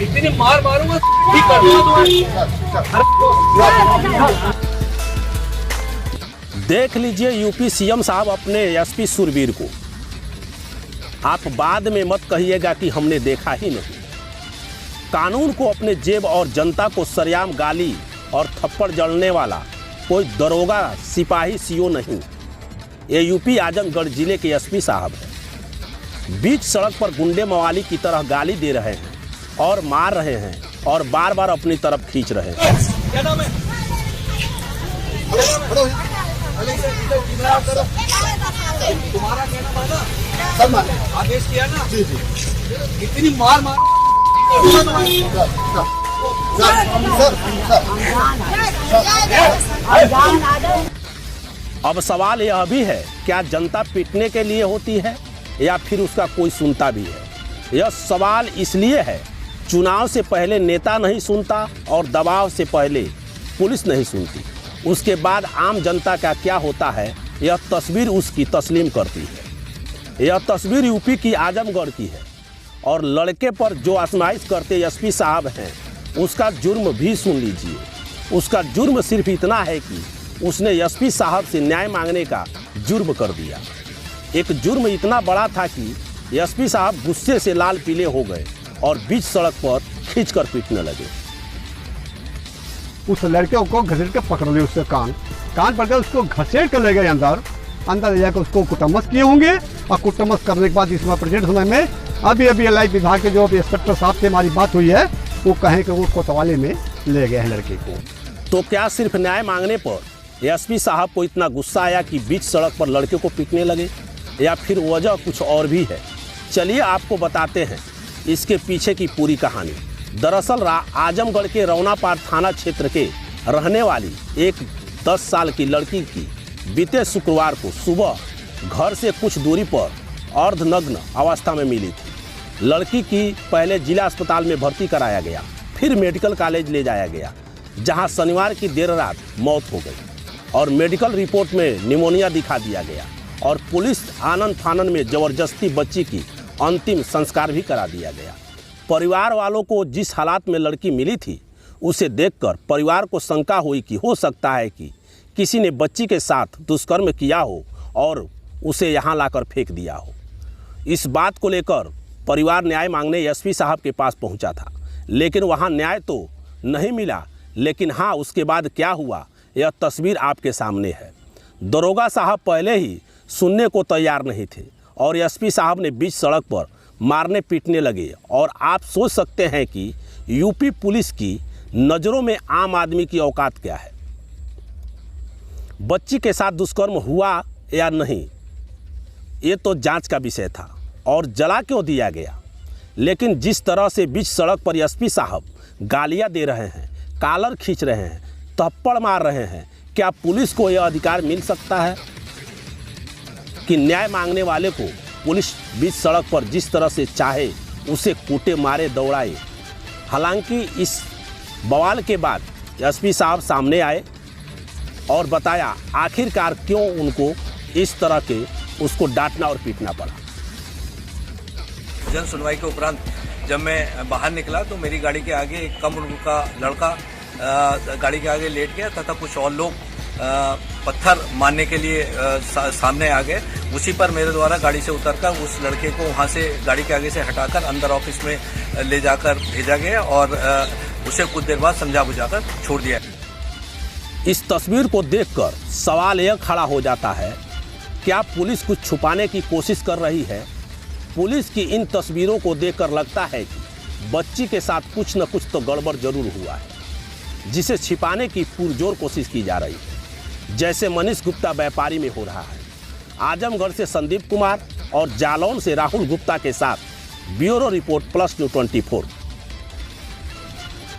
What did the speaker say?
इतनी मार मारूंगा ठीक कर दूंगा। देख लीजिए यूपी सीएम साहब अपने एसपी सुरवीर को। आप बाद में मत कहिएगा कि हमने देखा ही नहीं। कानून को अपने जेब और जनता को सरेआम गाली और थप्पड़ जड़ने वाला कोई दरोगा सिपाही सीओ नहीं, ये यूपी आजमगढ़ जिले के एसपी साहब हैं। बीच सड़क पर गुंडे मवाली की तरह गाली दे रहे हैं और मार रहे हैं और बार बार अपनी तरफ खींच रहे हैं। क्या नाम है? तुम्हारा कहना माना? सब माने। आदेश किया ना? जी जी। इतनी मार मार अब सवाल यह भी है, क्या जनता पीटने के लिए होती है या फिर उसका कोई सुनता भी है? यह सवाल इसलिए है, चुनाव से पहले नेता नहीं सुनता और दबाव से पहले पुलिस नहीं सुनती। उसके बाद आम जनता का क्या होता है, यह तस्वीर उसकी तस्लीम करती है। यह तस्वीर यूपी की आजमगढ़ की है और लड़के पर जो आजमाइश करते एसपी साहब हैं, उसका जुर्म भी सुन लीजिए। उसका जुर्म सिर्फ इतना है कि उसने एसपी साहब से न्याय मांगने का जुर्म कर दिया। एक जुर्म इतना बड़ा था कि एसपी साहब गुस्से से लाल पीले हो गए और बीच सड़क पर खींचकर पीटने लगे। उस लड़के को घसीट के पकड़ लिया, उससे कान पकड़ उसको घसीट कर ले गए अंदर ले जाकर उसको कुटमस किए होंगे। और कुटमस करने के बाद इसमें प्रेजेंट समय में अभी एलआई विभाग के जो इंस्पेक्टर साहब से हमारी बात हुई है, वो कहें कि वो कोतवाली में ले गए हैं लड़के को। तो क्या सिर्फ न्याय मांगने पर एसपी साहब को इतना गुस्सा आया कि बीच सड़क पर लड़के को पीटने लगे, या फिर वजह कुछ और भी है? चलिए आपको बताते हैं इसके पीछे की पूरी कहानी। दरअसल आजमगढ़ के रौनापार थाना क्षेत्र के रहने वाली एक 10 साल की लड़की की बीते शुक्रवार को सुबह घर से कुछ दूरी पर अर्धनग्न अवस्था में मिली थी। लड़की की पहले जिला अस्पताल में भर्ती कराया गया, फिर मेडिकल कॉलेज ले जाया गया, जहां शनिवार की देर रात मौत हो गई और मेडिकल रिपोर्ट में निमोनिया दिखा दिया गया और पुलिस आनन फानन में जबरदस्ती बच्ची की अंतिम संस्कार भी करा दिया गया। परिवार वालों को जिस हालात में लड़की मिली थी, उसे देखकर परिवार को शंका हुई कि हो सकता है कि किसी ने बच्ची के साथ दुष्कर्म किया हो और उसे यहाँ लाकर फेंक दिया हो। इस बात को लेकर परिवार न्याय मांगने एसपी साहब के पास पहुँचा था, लेकिन वहाँ न्याय तो नहीं मिला। लेकिन हाँ, उसके बाद क्या हुआ, यह तस्वीर आपके सामने है। दरोगा साहब पहले ही सुनने को तैयार नहीं थे और एसपी साहब ने बीच सड़क पर मारने पीटने लगे। और आप सोच सकते हैं कि यूपी पुलिस की नज़रों में आम आदमी की औकात क्या है। बच्ची के साथ दुष्कर्म हुआ या नहीं, ये तो जांच का विषय था और जला क्यों दिया गया। लेकिन जिस तरह से बीच सड़क पर एसपी साहब गालियां दे रहे हैं, कॉलर खींच रहे हैं, थप्पड़ मार रहे हैं, क्या पुलिस को यह अधिकार मिल सकता है कि न्याय मांगने वाले को पुलिस बीच सड़क पर जिस तरह से चाहे उसे कूटे मारे दौड़ाए? हालांकि इस बवाल के बाद एसपी साहब सामने आए और बताया आखिरकार क्यों उनको इस तरह के उसको डांटना और पीटना पड़ा। जन सुनवाई के उपरांत जब मैं बाहर निकला तो मेरी गाड़ी के आगे एक कम उम्र का लड़का गाड़ी के आगे लेट गया तथा कुछ और लोग पत्थर मारने के लिए सामने आ गए। उसी पर मेरे द्वारा गाड़ी से उतरकर उस लड़के को वहां से गाड़ी के आगे से हटाकर अंदर ऑफिस में ले जाकर भेजा गया और उसे कुछ देर बाद समझा बुझाकर छोड़ दिया। इस तस्वीर को देखकर सवाल यह खड़ा हो जाता है, क्या पुलिस कुछ छुपाने की कोशिश कर रही है? पुलिस की इन तस्वीरों को देखकर लगता है कि बच्ची के साथ कुछ न कुछ तो गड़बड़ जरूर हुआ है, जिसे छिपाने की पुरजोर कोशिश की जा रही है, जैसे मनीष गुप्ता व्यापारी में हो रहा है। आजमगढ़ से संदीप कुमार और जालौन से राहुल गुप्ता के साथ ब्यूरो रिपोर्ट +News 24।